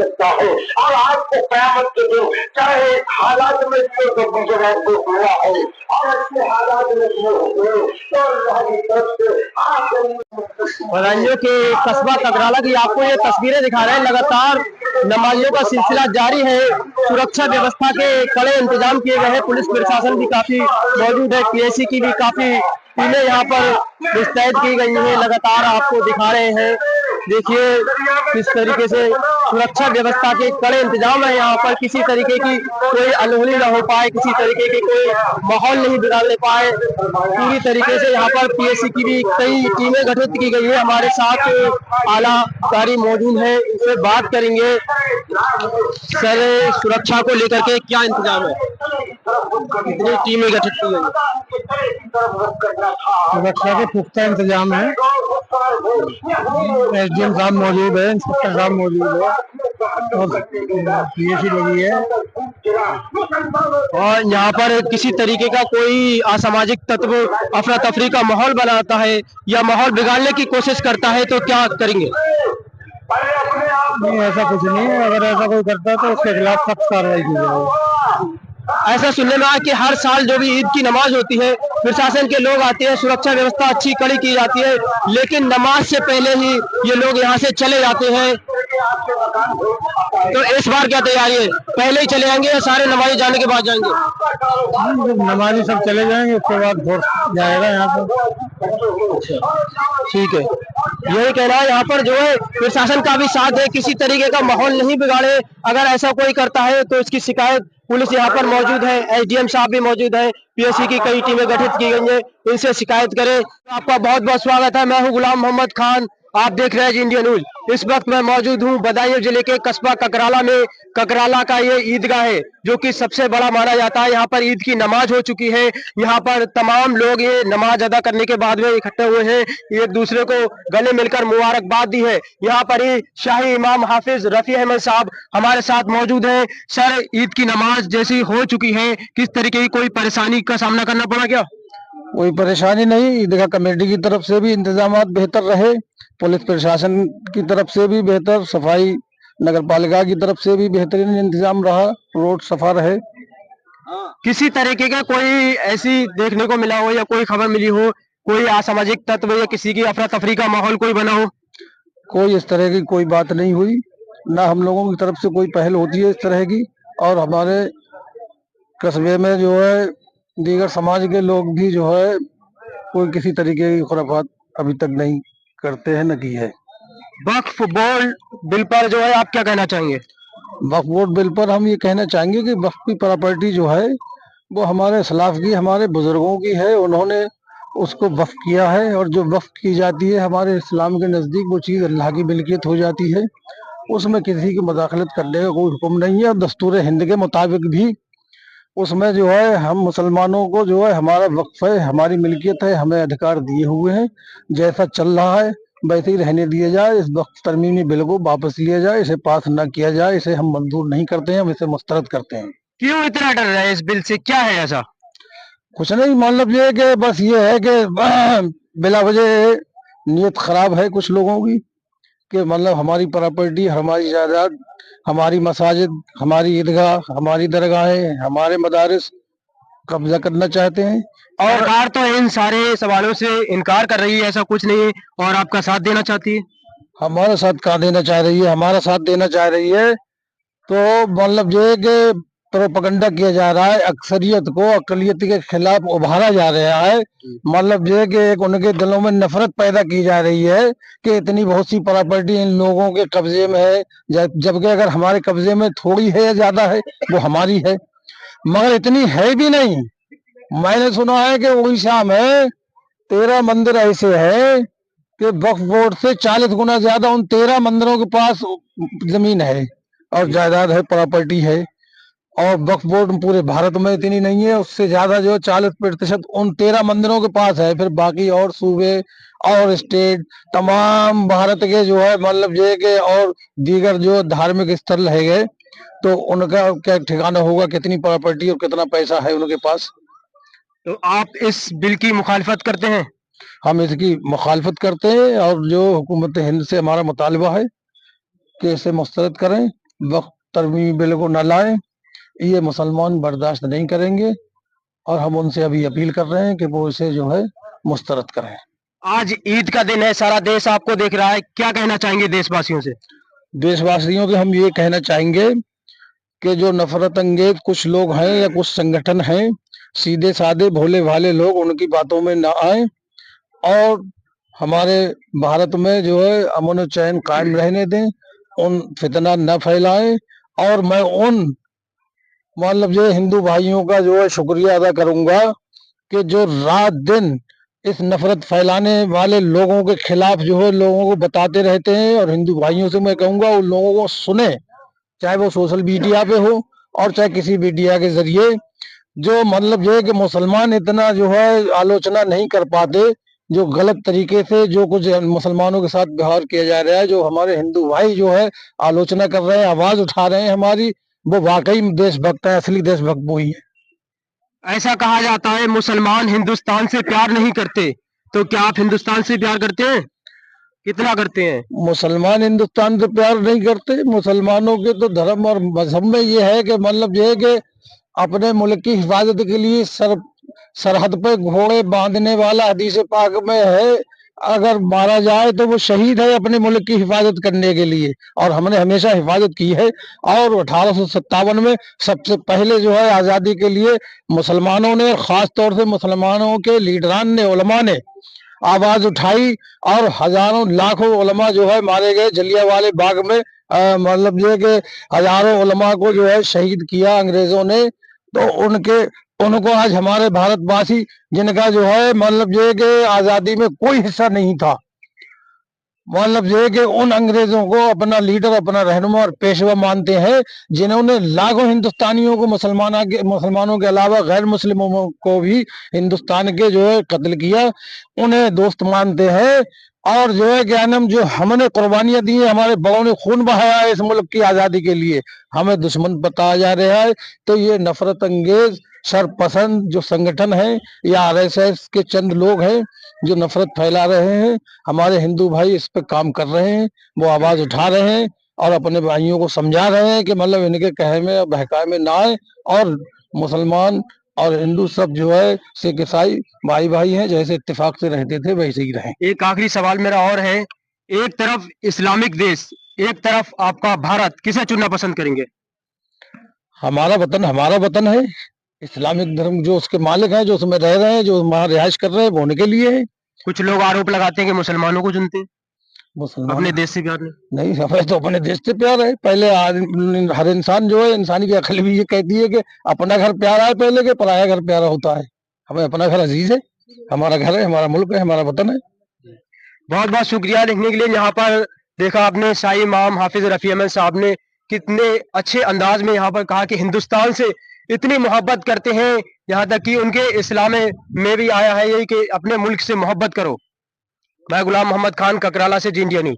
सकता है। और आपको क़यामत के दिन चाहे हालात में भी तो गुजरात को हुआ है और ऐसे हालात में भी हुए तो अल्लाह की तरफ से बदायूं के कस्बा ककराला की आपको ये तस्वीरें दिखा रहे हैं। लगातार नमाजियों का सिलसिला जारी है। सुरक्षा व्यवस्था के कड़े इंतजाम किए गए हैं। पुलिस प्रशासन भी काफी मौजूद है। पीएसी की भी काफी टीमें यहाँ पर मुस्तैद की गई हैं। लगातार आपको दिखा रहे हैं, देखिए किस तरीके से सुरक्षा व्यवस्था के कड़े इंतजाम है। यहाँ पर किसी तरीके की कोई अनहोनी न हो पाए, किसी तरीके की कोई माहौल नहीं बिगाड़ने पाए। पूरी तरीके से यहाँ पर पीएसी की भी कई टीमें गठित की गई है। हमारे साथ आला अधिकारी मौजूद है, इनसे बात करेंगे। सर, सुरक्षा को लेकर के क्या इंतजाम है, कितनी टीमें गठित की गई है? सुरक्षा के पुख्ता इंतजाम है। एसडीएम साहब मौजूद है, इंस्पेक्टर साहब मौजूद है और पीएसी लगी है। और यहाँ पर किसी तरीके का कोई असामाजिक तत्व अफरा तफरी का माहौल बनाता है या माहौल बिगाड़ने की कोशिश करता है तो क्या करेंगे? नहीं, ऐसा कुछ नहीं है। अगर ऐसा कोई करता है तो उसके खिलाफ सख्त कार्रवाई की जाएगी। ऐसा सुनने में आया कि हर साल जो भी ईद की नमाज होती है, प्रशासन के लोग आते हैं, सुरक्षा व्यवस्था अच्छी कड़ी की जाती है, लेकिन नमाज से पहले ही ये लोग यहाँ से चले जाते हैं। तो इस बार क्या तैयारी है? पहले ही चले जाएंगे या सारे नमाजी जाने के बाद जाएंगे? जब नमाजी सब चले जाएंगे उसके बाद फोर्स जाएगा यहाँ पर। ठीक है, यही कहना है। यहाँ पर जो है प्रशासन का भी साथ है, किसी तरीके का माहौल नहीं बिगाड़े। अगर ऐसा कोई करता है तो इसकी शिकायत पुलिस यहाँ पर मौजूद है, एसडीएम साहब भी मौजूद है, पीएसी की कई टीमें गठित की गई हैं, इनसे शिकायत करें। आपका बहुत बहुत स्वागत है। मैं हूँ गुलाम मोहम्मद खान, आप देख रहे हैं इंडिया न्यूज। इस वक्त मैं मौजूद हूँ बदायूं जिले के कस्बा ककराला में। ककराला का ये ईदगाह है जो कि सबसे बड़ा माना जाता है। यहाँ पर ईद की नमाज हो चुकी है। यहाँ पर तमाम लोग ये नमाज अदा करने के बाद में इकट्ठे हुए हैं, एक दूसरे को गले मिलकर मुबारकबाद दी है। यहाँ पर ही शाही इमाम हाफिज रफी अहमद साहब हमारे साथ मौजूद हैं। सर, ईद की नमाज जैसी हो चुकी है, किस तरीके की कोई परेशानी का सामना करना पड़ा क्या? कोई परेशानी नहीं। ईदगाह कमेटी की तरफ से भी इंतजाम बेहतर रहे, पुलिस प्रशासन की तरफ से भी बेहतर, सफाई नगर पालिका की तरफ से भी बेहतरीन इंतजाम रहा, रोड सफा रहे। किसी तरीके का कोई ऐसी देखने को मिला हो या कोई खबर मिली हो, कोई असामाजिक तत्व या किसी की अफरा तफरी का माहौल कोई बना हो? कोई इस तरह की कोई बात नहीं हुई, ना हम लोगों की तरफ से कोई पहल होती है इस तरह की। और हमारे कस्बे में जो है दीगर समाज के लोग भी जो है कोई किसी तरीके की खुराफात अभी तक नहीं करते हैं, न की है। वक्फ बोर्ड बिल पर जो है आप क्या कहना चाहेंगे? वक्फ बोर्ड बिल पर हम ये कहना चाहेंगे कि वक्फ की प्रॉपर्टी जो है वो हमारे सलाफ की, हमारे बुजुर्गों की है, उन्होंने उसको वक्फ किया है। और जो वक्फ की जाती है हमारे इस्लाम के नज़दीक वो चीज़ अल्लाह की मिल्कियत हो जाती है, उसमें किसी की मदाखलत करने का कोई हुक्म नहीं है। और दस्तूर हिंद के मुताबिक भी उसमें जो है हम मुसलमानों को जो है हमारा वक्फ है, हमारी मिल्कियत है, हमें अधिकार दिए हुए हैं। जैसा चल रहा है वैसे ही रहने दिया जाए। इस वक्त तरमीमी बिल को वापस लिया जाए, इसे पास न किया जाए, इसे हम मंजूर नहीं करते हैं, हम इसे मुस्तरद करते हैं। क्यों इतना डर रहा है इस बिल से, क्या है ऐसा? कुछ नहीं, मतलब ये कि बस ये है कि बिला वजह नीयत खराब है कुछ लोगों की, कि मतलब हमारी प्रॉपर्टी, हमारी जायदाद, हमारी मसाजिद, हमारी ईदगाह, हमारी दरगाहें, हमारे मदारिस कब्जा करना चाहते हैं। और सरकार तो इन सारे सवालों से इनकार कर रही है, ऐसा कुछ नहीं है, और आपका साथ देना चाहती है। हमारा साथ कहाँ देना चाह रही है? हमारा साथ देना चाह रही है तो मतलब ये है कि प्रोपगंडा किया जा रहा है, अक्सरियत को अकलियत के खिलाफ उभारा जा रहा है। मतलब ये कि एक उनके दिलों में नफरत पैदा की जा रही है कि इतनी बहुत सी प्रॉपर्टी इन लोगों के कब्जे में है, जबकि अगर हमारे कब्जे में थोड़ी है या ज्यादा है वो हमारी है, मगर इतनी है भी नहीं। मैंने सुना है कि उड़ीसा में 13 मंदिर ऐसे हैं कि वक्फ बोर्ड से 40 गुना ज्यादा उन 13 मंदिरों के पास जमीन है और जायदाद है, प्रॉपर्टी है। और वक्फ बोर्ड पूरे भारत में इतनी नहीं है, उससे ज्यादा जो 40% उन 13 मंदिरों के पास है। फिर बाकी और सूबे और स्टेट तमाम भारत के जो है मतलब ये के और दीगर जो धार्मिक स्थल है गए, तो उनका क्या ठिकाना होगा, कितनी प्रॉपर्टी और कितना पैसा है उनके पास। तो आप इस बिल की मुखालिफत करते हैं? हम इसकी मुखालफत करते हैं और जो हुकूमत हिंद से हमारा मुतालबा है कि इसे मुस्तरद करें, वक्त तरमीमी बिल को न लाएं, ये मुसलमान बर्दाश्त नहीं करेंगे और हम उनसे अभी अपील कर रहे हैं कि वो इसे जो है मुस्तरद करें। आज ईद का दिन है, सारा देश आपको देख रहा है, क्या कहना चाहेंगे देशवासियों से? देशवासियों के हम ये कहना चाहेंगे कि जो नफरत अंगेज कुछ लोग हैं या कुछ संगठन हैं, सीधे साधे भोले भाले लोग उनकी बातों में न आए और हमारे भारत में जो है अमन और चैन कायम रहने दें, उन फितना न फैलाएं। और मैं उन मतलब जो हिंदू भाइयों का जो है शुक्रिया अदा करूंगा कि जो रात दिन इस नफरत फैलाने वाले लोगों के खिलाफ जो है लोगों को बताते रहते हैं। और हिंदू भाइयों से मैं कहूंगा उन लोगों को सुने, चाहे वो सोशल मीडिया पे हो और चाहे किसी मीडिया के जरिए, जो मतलब जो है कि मुसलमान इतना जो है आलोचना नहीं कर पाते, जो गलत तरीके से जो कुछ मुसलमानों के साथ व्यवहार किया जा रहा है, जो हमारे हिंदू भाई जो है आलोचना कर रहे हैं, आवाज उठा रहे हैं हमारी, वो वाकई देशभक्त है, असली देशभक्त वो ही है। ऐसा कहा जाता है मुसलमान हिंदुस्तान से प्यार नहीं करते, तो क्या आप हिंदुस्तान से प्यार करते हैं? कितना करते हैं? मुसलमान हिंदुस्तान से प्यार नहीं करते। मुसलमानों के तो धर्म और मजहब में ये है कि मतलब ये है कि अपने मुल्क की हिफाजत के लिए सरहद पे घोड़े बांधने वाला हदीस पाक में है, अगर मारा जाए तो वो शहीद है अपने मुल्क की हिफाजत करने के लिए। और हमने हमेशा हिफाजत की है। और 1857 में सबसे पहले जो है आज़ादी के लिए मुसलमानों ने, खास तौर से मुसलमानों के लीडरान ने, उलमा ने आवाज उठाई और हजारों लाखों उलमा जो है मारे गए जलियांवाले बाग में। मतलब जो है कि हजारों उलमा को जो है शहीद किया अंग्रेजों ने। तो उनको आज हमारे भारतवासी, जिनका जो है मतलब जो है कि आजादी में कोई हिस्सा नहीं था, मतलब जो है कि उन अंग्रेजों को अपना लीडर, अपना रहनुमा और पेशवा मानते हैं, जिन्होंने लाखों हिंदुस्तानियों को, मुसलमानों के अलावा गैर मुस्लिमों को भी हिंदुस्तान के जो है कत्ल किया, उन्हें दोस्त मानते हैं। और जो है क्या नाम, जो हमने कुर्बानियां दी है, हमारे बड़ों ने खून बहाया है इस मुल्क की आजादी के लिए, हमें दुश्मन बताया जा रहा है। तो ये नफरत अंगेज शरपसंद जो संगठन है या आरएसएस के चंद लोग हैं जो नफरत फैला रहे हैं, हमारे हिंदू भाई इस पे काम कर रहे हैं, वो आवाज उठा रहे हैं और अपने भाइयों को समझा रहे हैं कि मतलब इनके कहे में और बहकाए में ना आए। और मुसलमान और हिंदू सब जो है सिख ईसाई भाई भाई हैं, जैसे इत्तेफाक से रहते थे वैसे ही रहें। एक आखिरी सवाल मेरा और है, एक तरफ इस्लामिक देश, एक तरफ आपका भारत, किसे चुनना पसंद करेंगे? हमारा वतन है। इस्लामिक धर्म जो उसके मालिक हैं, जो उसमें रह रहे हैं, जो वहाँ रिहाइश कर रहे हैं, वो उनके लिए है। कुछ लोग आरोप लगाते हैं कि मुसलमानों को चुनते हैं, अपने देश से प्यार नहीं, हमें तो अपने देश से प्यार है। पहले हर इंसान जो है, इंसानी की अक्ल भी ये कहती है कि अपना घर प्यारा है पहले के पराया घर प्यारा होता है। हमें अपना घर अजीज है, हमारा घर है, हमारा मुल्क है, हमारा वतन है। बहुत बहुत शुक्रिया लिखने के लिए। यहाँ पर देखा आपने शाही इमाम हाफिज रफी अहमद साहब ने कितने अच्छे अंदाज में यहाँ पर कहा कि हिंदुस्तान से इतनी मोहब्बत करते हैं, यहाँ तक कि उनके इस्लाम में भी आया है यही कि अपने मुल्क से मोहब्बत करो। मैं गुलाम मोहम्मद खान, ककराला से, जी इंडिया न्यूज।